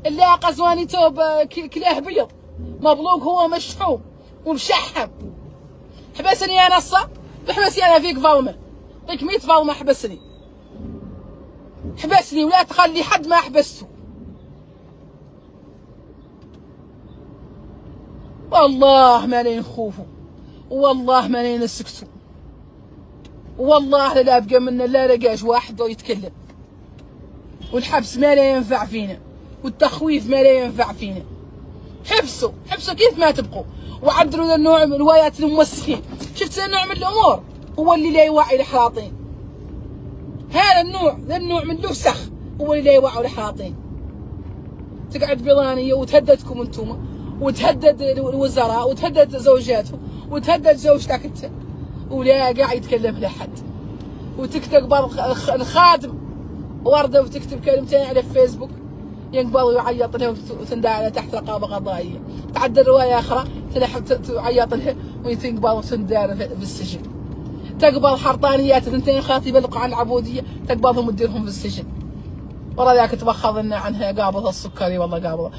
اللي قزواني توب كلاه بيض مبلوق هو مشحوم ومشحم. حبسني يا نصة بحبسني انا فيك ظلمه، طيك 100 ظلمه حبسني ولا تخلي حد ما حبسته. والله ما لين نخوفوا، والله ما لين نسكتوا، والله لا ابقى منا لا لقاش واحد يتكلم. والحبس ما لا ينفع فينا، والتخويف ما لا ينفع فينا. حبسوا كيف ما تبقوا، وعدلوا ذا النوع من الروايات الموسخين. شفت ذا النوع من الامور هو اللي لا يوعي الحلاطين. هذا النوع من الوسخ هو اللي لا يوعي الحلاطين. تقعد بيضانيه وتهددكم انتم، وتهدد الوزراء، وتهدد زوجاته، وتهدد زوجتك انت، ولا قاعد يتكلم لحد. وتكتب الخادم ورده وتكتب كلمتين على الفيسبوك ينقبض ويعيط لها وتندع على تحت رقابه قضائيه. تعدل روايه اخرى تعيط لها وتنقبض وتندار في السجن. تقبض حرطانيات اثنتين خاطي يبلغوا عن العبوديه تقبضهم وتديرهم في السجن. ورا ذاك تبخض لنا عنها قابضه السكري والله قابضه.